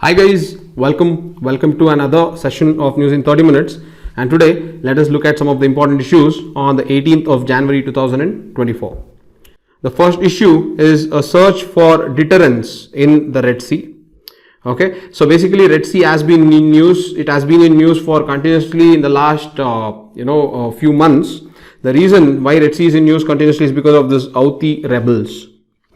Hi guys, welcome to another session of News in 30 minutes, and today let us look at some of the important issues on the 18th of January 2024. The first issue is a search for deterrence in the Red Sea. Okay, so basically Red Sea has been in news. It has been in news for continuously in the last few months. The reason why Red Sea is in news continuously is because of this Houthi rebels.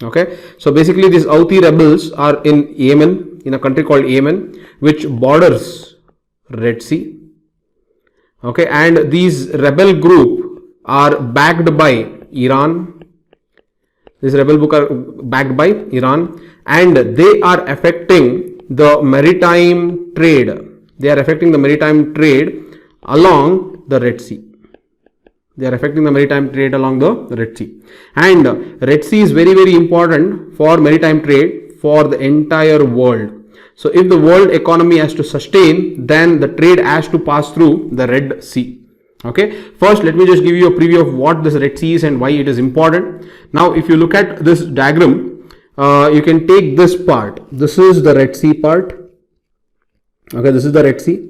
Okay, so basically these Houthi rebels are in Yemen, in a country called Yemen, which borders Red Sea. Okay, and these rebel group are backed by Iran. This rebel group are backed by Iran, and they are affecting the maritime trade. They are affecting the maritime trade along the Red Sea. They are affecting the maritime trade along the Red Sea. And Red Sea is very, very important for maritime trade for the entire world. So if the world economy has to sustain, then the trade has to pass through the Red Sea. Okay, first let me just give you a preview of what this Red Sea is and why it is important. Now if you look at this diagram, you can take this part. This is the Red Sea part. Okay, this is the Red Sea.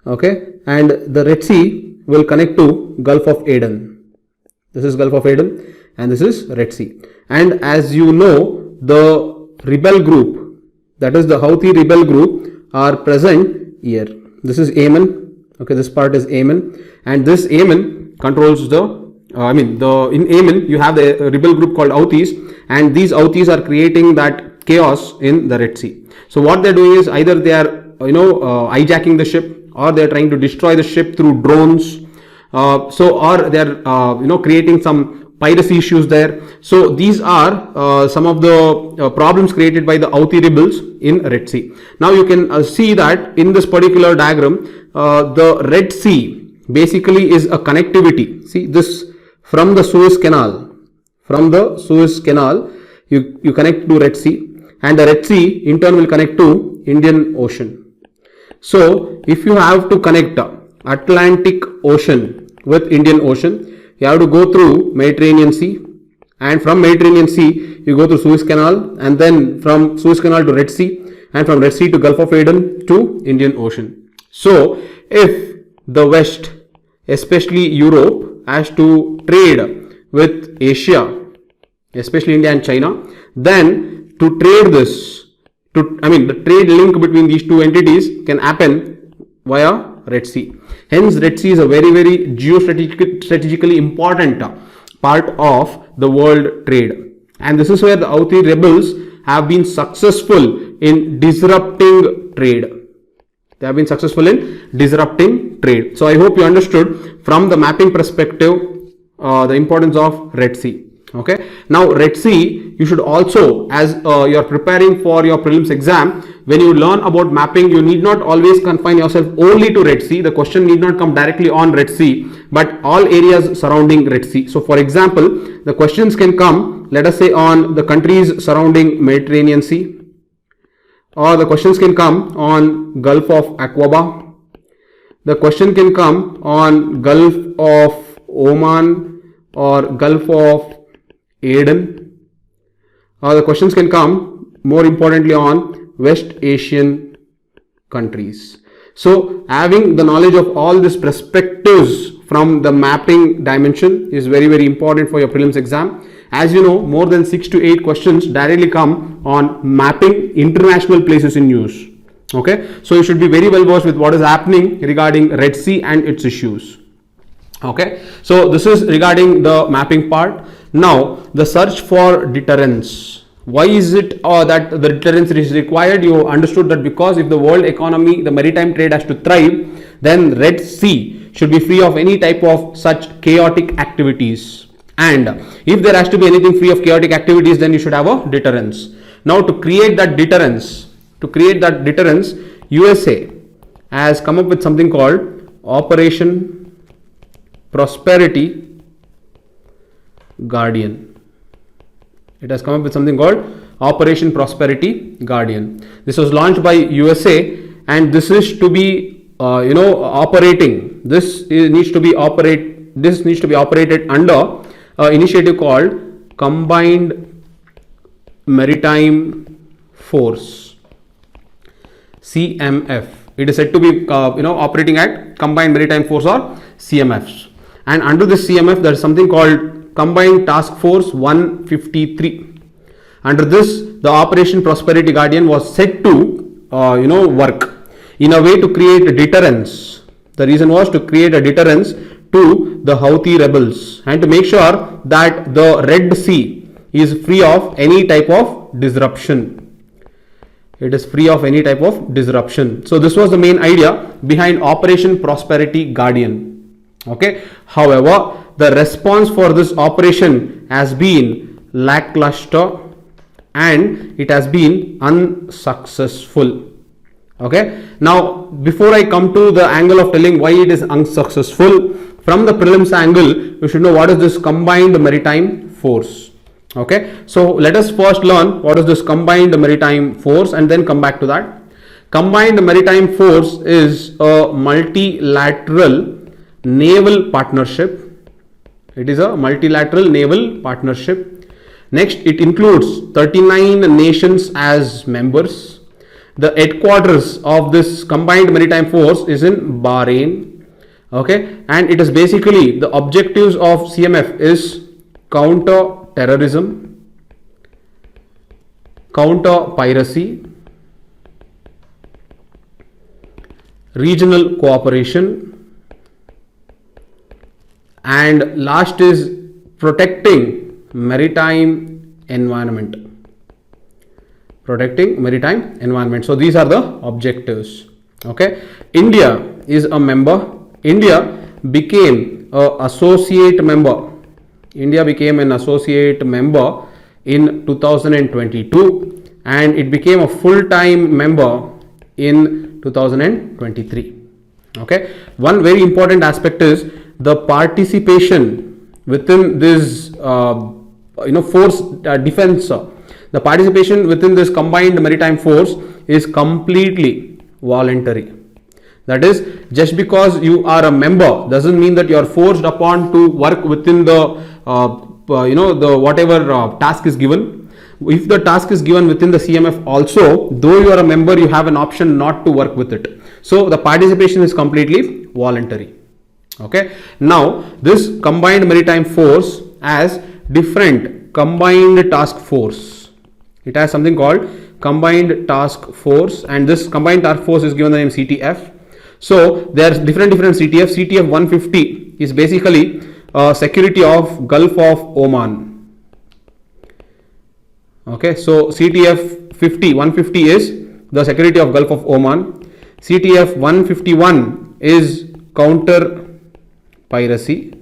Okay, and the Red Sea will connect to Gulf of Aden. This is Gulf of Aden and this is Red Sea. And as you know, the rebel group, that is the Houthi rebel group, are present here. This is Yemen. Okay, this part is Yemen, and this Yemen controls the in Yemen you have the rebel group called Houthis, and these Houthis are creating that chaos in the Red Sea. So what they're doing is either they are hijacking the ship, or they're trying to destroy the ship through drones, or they're creating some piracy issues there. So these are some of the problems created by the Houthi rebels in Red Sea. Now you can see that in this particular diagram, the Red Sea basically is a connectivity. See this from the Suez Canal. From the Suez Canal, you connect to Red Sea, and the Red Sea in turn will connect to Indian Ocean. So if you have to connect Atlantic Ocean with Indian Ocean, you have to go through Mediterranean Sea, and from Mediterranean Sea you go through Suez Canal, and then from Suez Canal to Red Sea, and from Red Sea to Gulf of Aden to Indian Ocean. So if the West, especially Europe, has to trade with Asia, especially India and China, then to trade this, the trade link between these two entities can happen via Red Sea. Hence, Red Sea is a very, very geostrategically important part of the world trade. And this is where the Houthi rebels have been successful in disrupting trade. They have been successful in disrupting trade. So I hope you understood from the mapping perspective the importance of Red Sea. Okay. Now Red Sea, you should also, as you are preparing for your prelims exam, when you learn about mapping, you need not always confine yourself only to Red Sea. The question need not come directly on Red Sea, but all areas surrounding Red Sea. So for example, the questions can come, let us say, on the countries surrounding Mediterranean Sea, or the questions can come on Gulf of Aqaba. The question can come on Gulf of Oman or Gulf of Aden, or the questions can come more importantly on West Asian countries. So having the knowledge of all these perspectives from the mapping dimension is very, very important for your prelims exam. As you know, more than 6 to 8 questions directly come on mapping international places in news. Okay, so you should be very well versed with what is happening regarding Red Sea and its issues. Okay, so this is regarding the mapping part. Now the search for deterrence. Why is it that the deterrence is required? You understood that because if the world economy, the maritime trade has to thrive, then Red Sea should be free of any type of such chaotic activities. And if there has to be anything free of chaotic activities, then you should have a deterrence. Now to create that deterrence, USA has come up with something called Operation Prosperity Guardian. It has come up with something called Operation Prosperity Guardian. This was launched by USA, and this is to be operating. This needs to be operated under an initiative called Combined Maritime Force. CMF. It is said to be operating at combined maritime force or CMFs. And under this CMF there is something called Combined Task Force 153. Under this, the Operation Prosperity Guardian was set to work in a way to create a deterrence. The reason was to create a deterrence to the Houthi rebels and to make sure that the Red Sea is free of any type of disruption. It is free of any type of disruption. So this was the main idea behind Operation Prosperity Guardian. Okay. However, the response for this operation has been lackluster and it has been unsuccessful. Okay. Now, before I come to the angle of telling why it is unsuccessful, from the prelims angle, you should know what is this combined maritime force. Okay, so let us first learn what is this combined maritime force and then come back to that. Combined maritime force is a multilateral naval partnership. It is a multilateral naval partnership. Next, it includes 39 nations as members. The headquarters of this combined maritime force is in Bahrain. Okay, and it is basically the objectives of CMF is counter terrorism, counter piracy, regional cooperation, and last is protecting maritime environment. Protecting maritime environment. So these are the objectives. Okay. India is a member. India became an associate member. India became an associate member in 2022 and it became a full-time member in 2023. Okay. One very important aspect is the participation within this force defense. The participation within this combined maritime force is completely voluntary. That is, just because you are a member doesn't mean that you are forced upon to work within the the whatever task is given. If the task is given within the CMF also, though you are a member, you have an option not to work with it. So the participation is completely voluntary. Okay. Now this combined maritime force has different combined task force. It has something called combined task force, and this combined task force is given the name CTF. So there are different CTF. CTF 150 is basically security of Gulf of Oman. Okay, so CTF 150 is the security of Gulf of Oman. CTF 151 is counter piracy.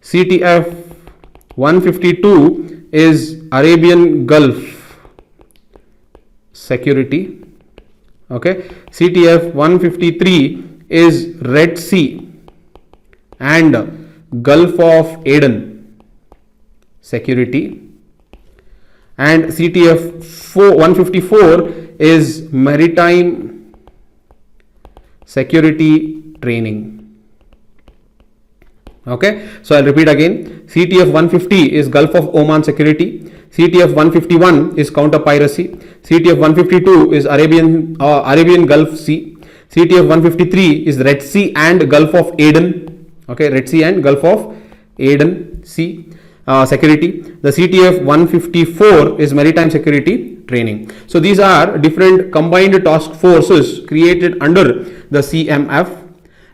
CTF 152 is Arabian Gulf security. Okay, CTF 153 is Red Sea and Gulf of Aden security, and CTF 154 is maritime security training. Okay, so I'll repeat again. CTF 150 is Gulf of Oman security. CTF 151 is counter piracy. CTF 152 is Arabian Gulf Sea. CTF 153 is Red Sea and Gulf of Aden. Okay, Red Sea and Gulf of Aden Sea security. The CTF 154 is maritime security training. So these are different combined task forces created under the CMF.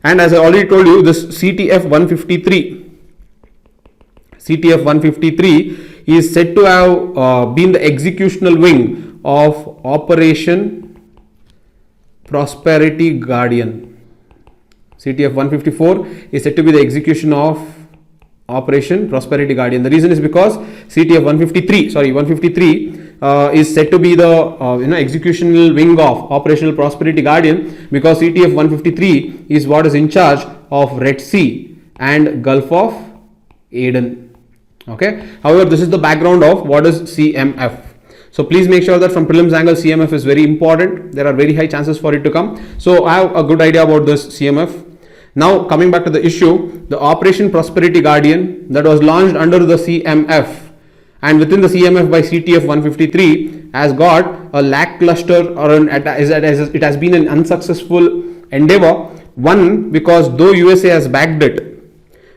And as I already told you, this CTF 153 is said to have been the executional wing of Operation Prosperity Guardian. CTF 154 is said to be the execution of Operation Prosperity Guardian. The reason is because CTF 153 is said to be the executional wing of Operational Prosperity Guardian, because CTF 153 is what is in charge of Red Sea and Gulf of Aden. Okay. However, this is the background of what is CMF. So please make sure that from prelims angle CMF is very important. There are very high chances for it to come. So I have a good idea about this CMF. Now coming back to the issue, the Operation Prosperity Guardian that was launched under the CMF and within the CMF by CTF 153 has got a lackluster, or it has been an unsuccessful endeavor. One, because though USA has backed it,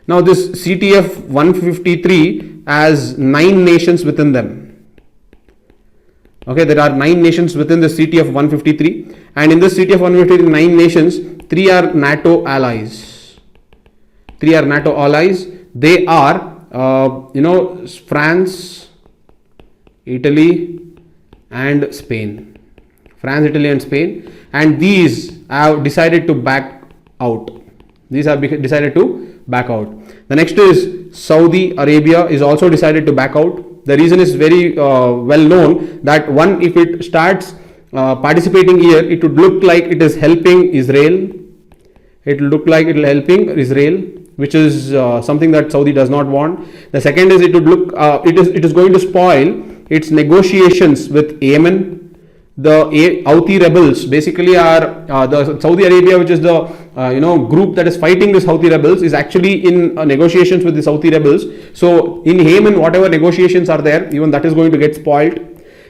now this CTF 153 has 9 nations within them. Okay, there are 9 nations within the CTF 153, and in this CTF 153, 9 nations, 3 are NATO allies. 3 are NATO allies. They are, France, Italy, and Spain. France, Italy, and Spain, and these have decided to back out. These have decided to back out. The next is Saudi Arabia is also decided to back out. The reason is very well known, that one, if it starts participating here, it would look like it is helping Israel. It will look like it will helping Israel, which is something that Saudi does not want. The second is it would look it is going to spoil its negotiations with Yemen. The Houthi rebels basically are the Saudi Arabia, which is the group that is fighting this Houthi rebels, is actually in negotiations with the Houthi rebels. So in Yemen, whatever negotiations are there, even that is going to get spoiled.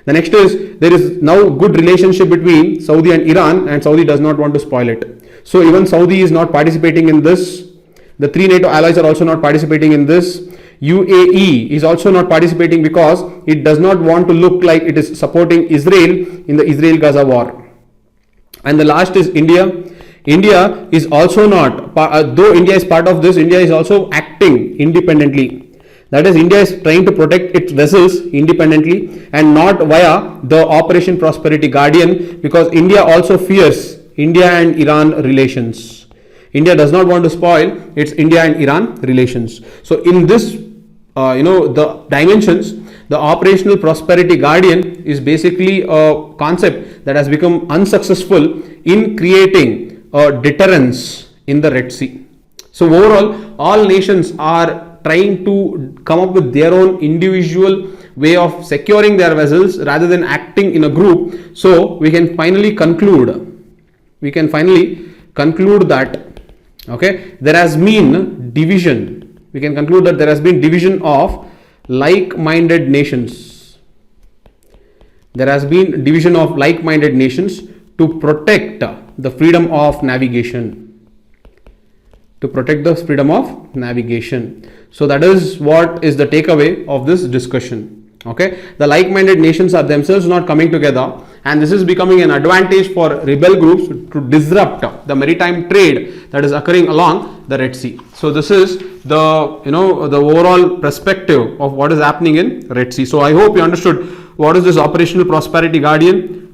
The next is, there is now good relationship between Saudi and Iran, and Saudi does not want to spoil it. So even Saudi is not participating in this. The 3 NATO allies are also not participating in this. UAE is also not participating because it does not want to look like it is supporting Israel in the Israel-Gaza war. And the last is India. India is also not, though India is part of this, India is also acting independently. That is, India is trying to protect its vessels independently and not via the Operation Prosperity Guardian, because India also fears India and Iran relations. India does not want to spoil its India and Iran relations. So in this, the dimensions, the Operational Prosperity Guardian is basically a concept that has become unsuccessful in creating a deterrence in the Red Sea. So overall, all nations are trying to come up with their own individual way of securing their vessels rather than acting in a group. So we can finally conclude that there has been division. We can conclude that there has been division of like-minded nations. There has been division of like-minded nations to protect the freedom of navigation. To protect the freedom of navigation. So that is what is the takeaway of this discussion. The like-minded nations are themselves not coming together, and this is becoming an advantage for rebel groups to disrupt the maritime trade that is occurring along the Red Sea. So this is the the overall perspective of what is happening in Red Sea. So I hope you understood what is this Operational Prosperity Guardian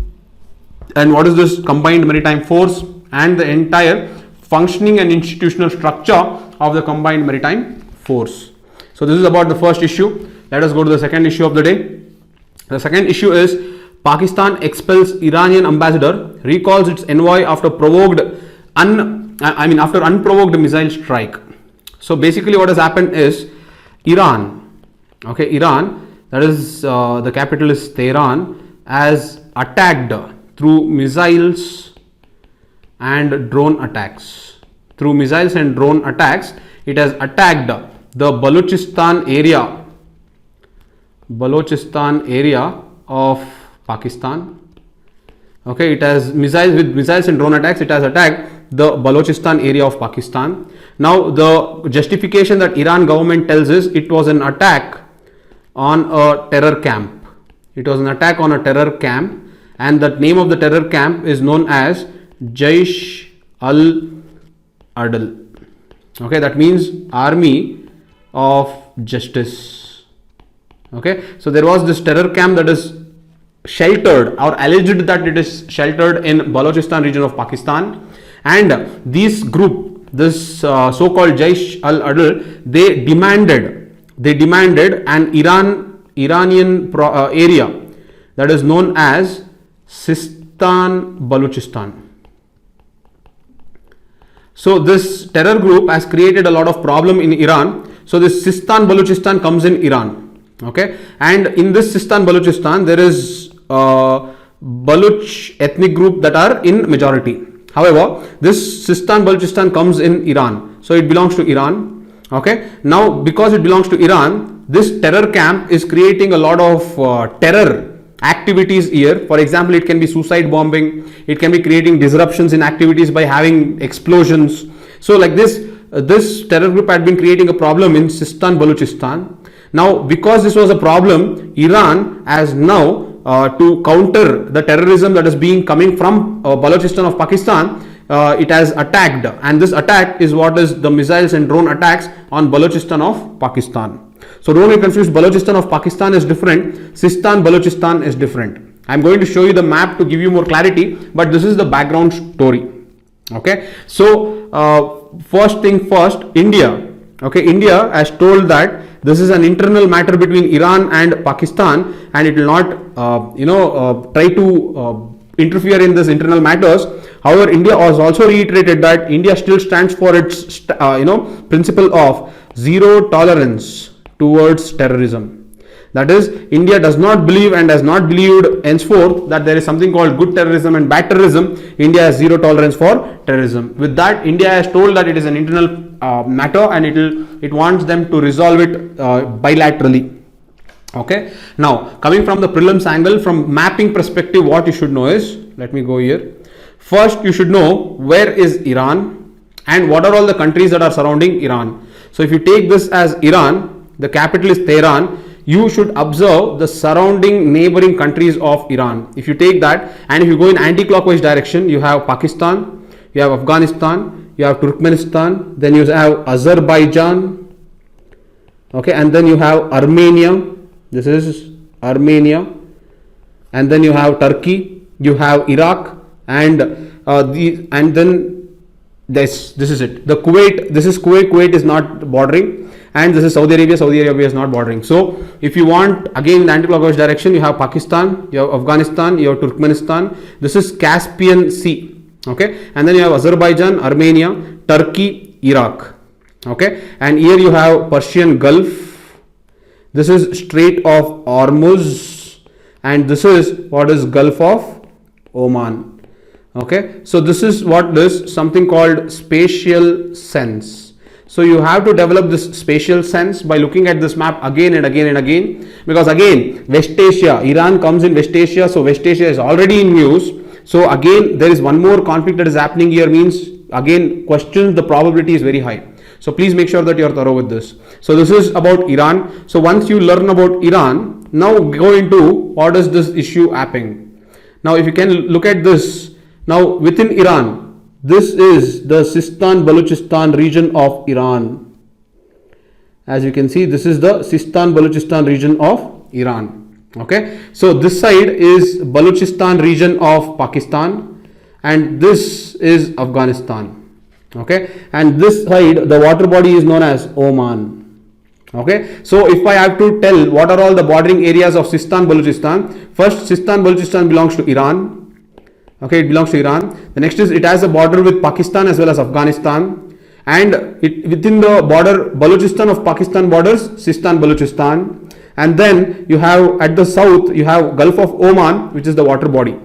and what is this Combined Maritime Force and the entire functioning and institutional structure of the Combined Maritime Force. So this is about the first issue. Let us go to the second issue of the day. The second issue is Pakistan expels Iranian ambassador, recalls its envoy after unprovoked missile strike. So basically what has happened is Iran, that is the capital is Tehran, has attacked through missiles and drone attacks. Through missiles and drone attacks, it has attacked the Baluchistan area of Pakistan. It has missiles and drone attacks. It has attacked the Balochistan area of Pakistan. Now the justification that Iran government tells is it was an attack on a terror camp. It was an attack on a terror camp, and the name of the terror camp is known as Jaish al-Adl. That means Army of Justice. So there was this terror camp that is sheltered, or alleged that it is sheltered in Balochistan region of Pakistan, and this group, this so-called Jaish al-Adl, they demanded an Iranian area that is known as Sistan-Baluchestan. So this terror group has created a lot of problem in Iran. So this Sistan-Baluchestan comes in Iran. And in this Sistan-Baluchestan, there is Baluch ethnic group that are in majority. However, this Sistan-Baluchestan comes in Iran. So it belongs to Iran. Okay, now because it belongs to Iran, this terror camp is creating a lot of terror activities here. For example, it can be suicide bombing, it can be creating disruptions in activities by having explosions. So like this terror group had been creating a problem in Sistan-Baluchestan. Now because this was a problem, Iran has now to counter the terrorism that is being coming from Balochistan of Pakistan, it has attacked, and this attack is what is the missiles and drone attacks on Balochistan of Pakistan. So don't get confused, Balochistan of Pakistan is different, Sistan-Baluchestan is different. I am going to show you the map to give you more clarity, but this is the background story. Okay, so first thing first, India. Okay, India has told that this is an internal matter between Iran and Pakistan, and it will not try to interfere in this internal matters. However, India has also reiterated that India still stands for its principle of zero tolerance towards terrorism. That is, India does not believe and has not believed henceforth that there is something called good terrorism and bad terrorism. India has zero tolerance for terrorism. With that, India has told that it is an internal matter, and it wants them to resolve it bilaterally. Okay. Now, coming from the prelims angle, from mapping perspective, what you should know is, let me go here. First, you should know where is Iran and what are all the countries that are surrounding Iran. So, if you take this as Iran, the capital is Tehran, you should observe the surrounding neighboring countries of Iran. If you take that, and if you go in anti-clockwise direction, you have Pakistan, you have Afghanistan, you have Turkmenistan, then you have Azerbaijan, okay, and then you have Armenia. This is Armenia, and then you have Turkey, you have Iraq, and then this is it. The Kuwait, this is Kuwait. Kuwait is not bordering, and this is Saudi Arabia. Saudi Arabia is not bordering. So if you want, again in the anti-clockwise direction, you have Pakistan, you have Afghanistan, you have Turkmenistan. This is Caspian Sea, okay, and then you have Azerbaijan, Armenia, Turkey, Iraq, okay, and here you have Persian Gulf. This is Strait of Hormuz, and this is what is Gulf of Oman. Okay, so this is what is something called spatial sense. So you have to develop this spatial sense by looking at this map again and again and again, because again West Asia, Iran comes in West Asia, so West Asia is already in news. So again there is one more conflict that is happening here, means again questions, the probability is very high. So please make sure that you are thorough with this. So this is about Iran. So once you learn about Iran, now go into what is this issue happening. Now if you can look at this, now within Iran, this is the Sistan-Baluchestan region of Iran. As you can see, this is the Sistan-Baluchestan region of Iran. Okay, so this side is Baluchistan region of Pakistan, and this is Afghanistan. Okay, and this side, the water body is known as Oman. Okay, so if I have to tell what are all the bordering areas of Sistan-Baluchestan, first Sistan-Baluchestan belongs to Iran. Okay, it belongs to Iran. The next is it has a border with Pakistan as well as Afghanistan, and within the border Baluchistan of Pakistan borders Sistan-Baluchestan, and then you have at the south you have Gulf of Oman, which is the water body.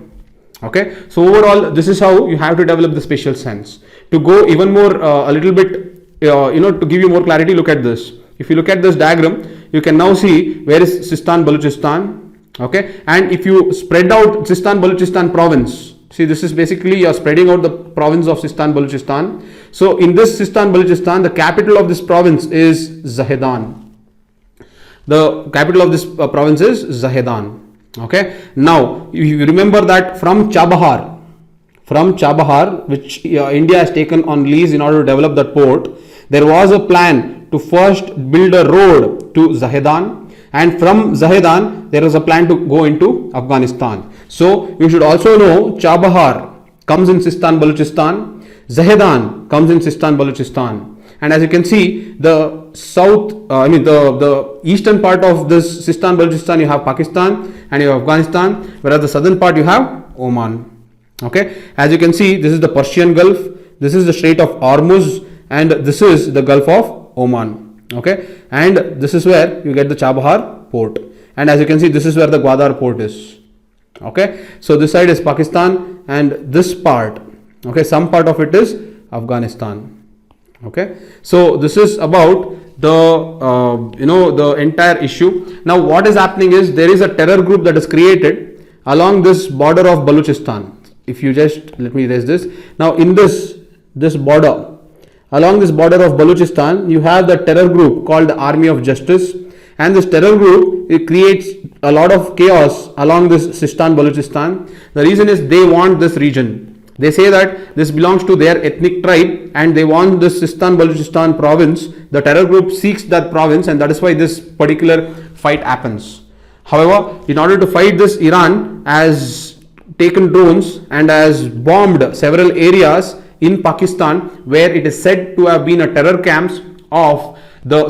Okay, so overall this is how you have to develop the spatial sense. To go even more a little bit, to give you more clarity, look at this. If you look at this diagram, you can now see where is Sistan-Baluchestan. Okay, and if you spread out Sistan-Baluchestan province, see this is basically you are spreading out the province of Sistan-Baluchestan. So in this Sistan-Baluchestan, the capital of this province is Zahedan. The capital of this province is Zahedan. Okay, now you remember that from Chabahar, which India has taken on lease in order to develop that port, there was a plan to first build a road to Zahedan, and from Zahedan there was a plan to go into Afghanistan. So you should also know Chabahar comes in Sistan-Baluchestan, Zahedan comes in Sistan-Baluchestan, and as you can see, the the eastern part of this Sistan-Baluchestan you have Pakistan and you have Afghanistan, whereas the southern part you have Oman. Okay, as you can see, this is the Persian Gulf, this is the Strait of Hormuz, and this is the Gulf of Oman. Okay, and this is where you get the Chabahar port, and as you can see, this is where the Gwadar port is. Okay, so this side is Pakistan, and this part, okay, some part of it is Afghanistan. Okay, so this is about the entire issue. Now what is happening is there is a terror group that is created along this border of Baluchistan. If you just let me erase this. Now in this border, along this border of Baluchistan, you have the terror group called the Army of Justice, and this terror group, it creates a lot of chaos along this Sistan-Baluchestan. The reason is they want this region. They say that this belongs to their ethnic tribe and they want this Sistan-Baluchestan province. The terror group seeks that province, and that is why this particular fight happens. However, in order to fight this, Iran has taken drones and has bombed several areas in Pakistan where it is said to have been a terror camps of the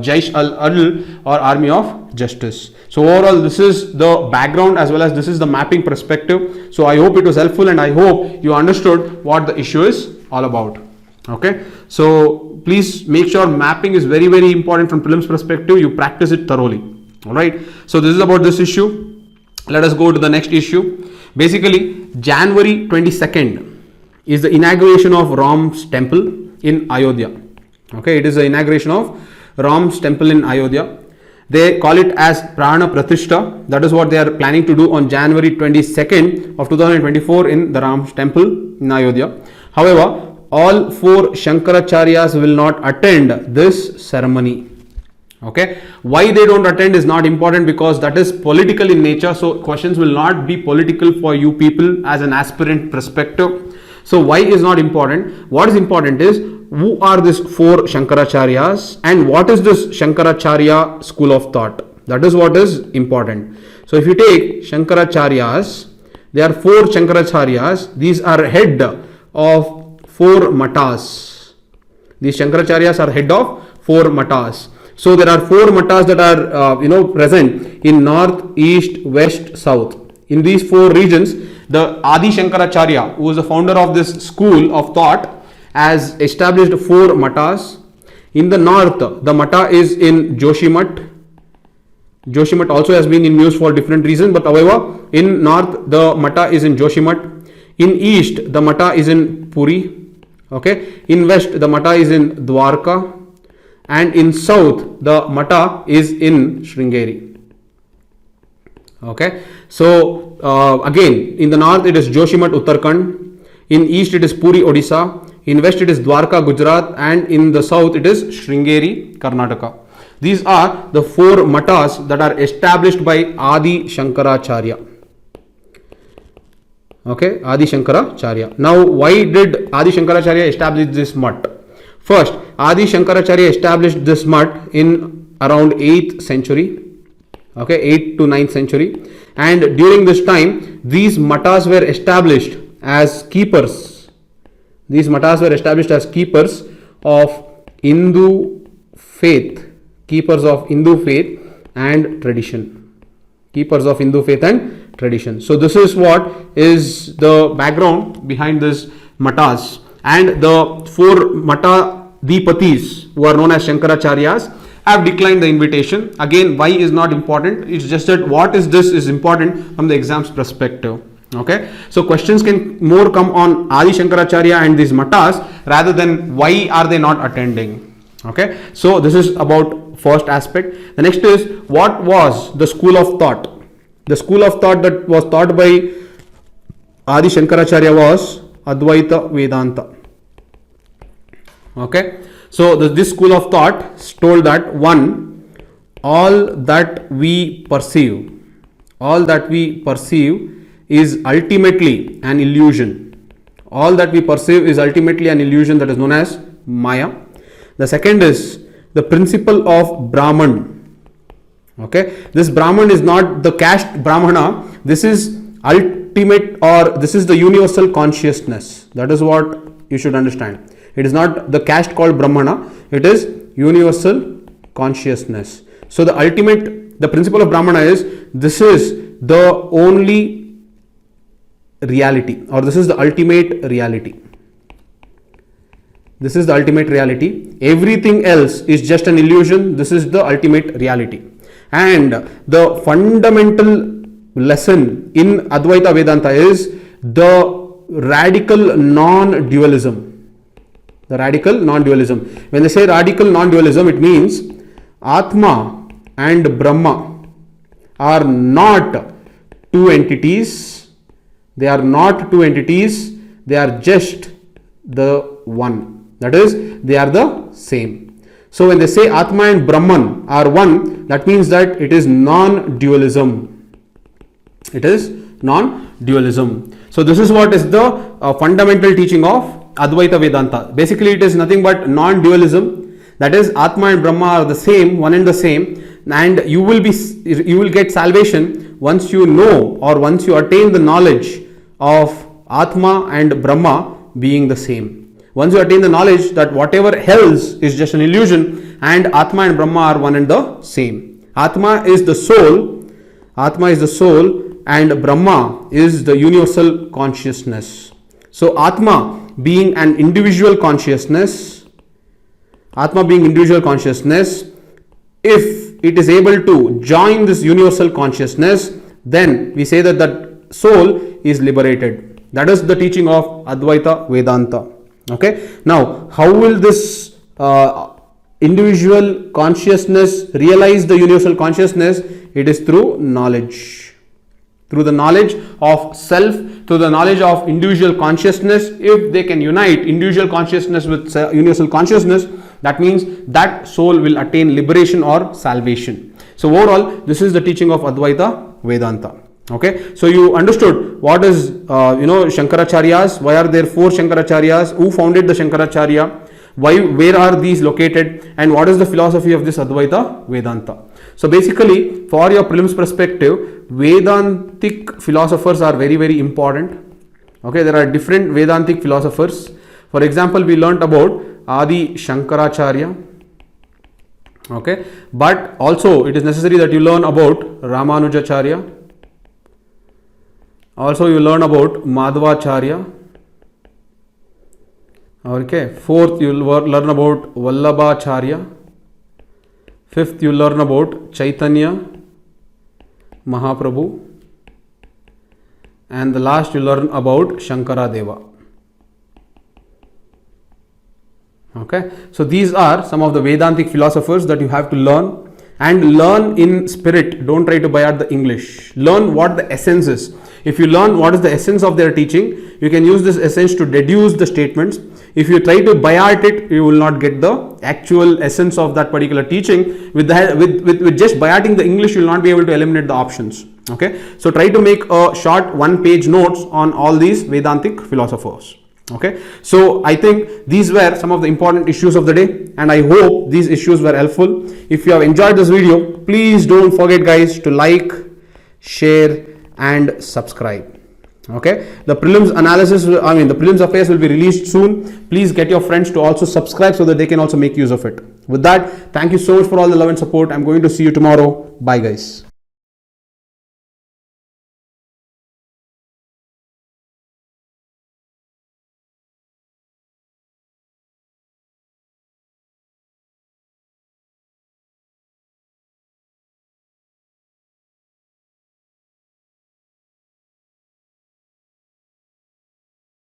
Jaish al-Adl or Army of Justice. So overall, this is the background as well as this is the mapping perspective. So I hope it was helpful and I hope you understood what the issue is all about. Okay, so please make sure mapping is very, very important from prelims perspective. You practice it thoroughly. All right, so this is about this issue. Let us go to the next issue. Basically, January 22nd is the inauguration of Ram's temple in Ayodhya. Okay, it is the inauguration of Ram's temple in Ayodhya. They call it as Prana Pratishtha. That is what they are planning to do on January 22nd of 2024 in the Ram's temple in Ayodhya. However, all 4 Shankaracharyas will not attend this ceremony. Okay, why they don't attend is not important because that is political in nature. So questions will not be political for you people as an aspirant perspective. So why is not important? What is important is who are these 4 Shankaracharyas and what is this Shankaracharya school of thought? That is what is important. So if you take Shankaracharyas, there are 4 Shankaracharyas. These are head of 4 matas. These Shankaracharyas are head of 4 matas. So there are 4 matas that are present in north, east, west, south. In these 4 regions, the Adi Shankaracharya, who is the founder of this school of thought, has established 4 matas. In the north, the mata is in Joshimath. Joshimath also has been in news for different reasons, but however, in north, the mata is in Joshimath. In east, the mata is in Puri. Okay. In west, the mata is in Dwarka. And in south, the mata is in Sringeri. Okay. So, again, in the north, it is Joshimath, Uttarakhand. In east, it is Puri, Odisha. In west, it is Dwarka, Gujarat. And in the south, it is Sringeri, Karnataka. These are the 4 matas that are established by Adi Shankaracharya. Okay, Adi Shankaracharya. Now, why did Adi Shankaracharya establish this mat? First, Adi Shankaracharya established this mat in around 8th century. Okay, 8th to 9th century. And during this time, these matas were established as keepers. These matas were established as keepers of Hindu faith. Keepers of Hindu faith and tradition. Keepers of Hindu faith and tradition. So this is what is the background behind this matas. And the 4 mata Dipatis, who are known as Shankaracharyas, have declined the invitation. Again, why is not important. It's just that what is this is important from the exam's perspective. Okay, so questions can more come on Adi Shankaracharya and these matas rather than why are they not attending. Okay, so this is about first aspect. The next is what was the school of thought. The school of thought that was taught by Adi Shankaracharya was Advaitha Vedanta. Okay, so this school of thought told that all that we perceive is ultimately an illusion. All that we perceive is ultimately an illusion that is known as Maya. The second is the principle of Brahman. Okay, this Brahman is not the caste Brahmana. This is ultimate, or this is the universal consciousness. That is what you should understand. It is not the caste called Brahmana. It is universal consciousness. So the principle of Brahmana is this is the only reality, or this is the ultimate reality. This is the ultimate reality. Everything else is just an illusion. This is the ultimate reality. And the fundamental lesson in Advaita Vedanta is the radical non-dualism. The radical non-dualism. When they say radical non-dualism, it means Atma and Brahma are not two entities. They are not two entities. They are just the one. That is, they are the same. So when they say Atma and Brahman are one, that means that it is non-dualism. It is non-dualism. So this is what is the fundamental teaching of Advaitha Vedanta. Basically, it is nothing but non-dualism. That is, Atma and Brahma are the same, one and the same, and you will get salvation once you know, or once you attain the knowledge of Atma and Brahma being the same. Once you attain the knowledge that whatever else is just an illusion, and Atma and Brahma are one and the same. Atma is the soul. Atma is the soul, and Brahma is the universal consciousness. So Atma being an individual consciousness, if it is able to join this universal consciousness, then we say that that soul is liberated. That is the teaching of Advaita Vedanta. Okay. Now, how will this individual consciousness realize the universal consciousness? It is through knowledge. Through the knowledge of self, through the knowledge of individual consciousness. If they can unite individual consciousness with universal consciousness, that means that soul will attain liberation or salvation. So overall, this is the teaching of Advaita Vedanta. Okay, so you understood what is Shankaracharyas. Why are there 4 Shankaracharyas? Who founded the Shankaracharya? Where are these located, and what is the philosophy of this Advaita Vedanta? So basically, for your prelims perspective, Vedantic philosophers are very, very important. Okay, there are different Vedantic philosophers. For example, we learnt about Adi Shankaracharya. Okay, but also it is necessary that you learn about Ramanujacharya. Also, you learn about Madhvacharya. Okay, fourth you will learn about Vallabhacharya. Fifth you learn about Chaitanya Mahaprabhu. And the last you learn about Shankaradeva. Okay, so these are some of the Vedantic philosophers that you have to learn, and learn in spirit. Don't try to buy out the English. Learn what the essence is. If you learn what is the essence of their teaching, you can use this essence to deduce the statements. If you try to buy out it, you will not get the actual essence of that particular teaching. With just by adding the English, you will not be able to eliminate the options. Okay, so try to make a short 1-page notes on all these Vedantic philosophers. Okay, so I think these were some of the important issues of the day, and I hope these issues were helpful. If you have enjoyed this video, please don't forget, guys, to like, share and subscribe. Okay, the prelims analysis, the prelims affairs will be released soon. Please get your friends to also subscribe so that they can also make use of it. With that, thank you so much for all the love and support. I'm going to see you tomorrow. Bye, guys.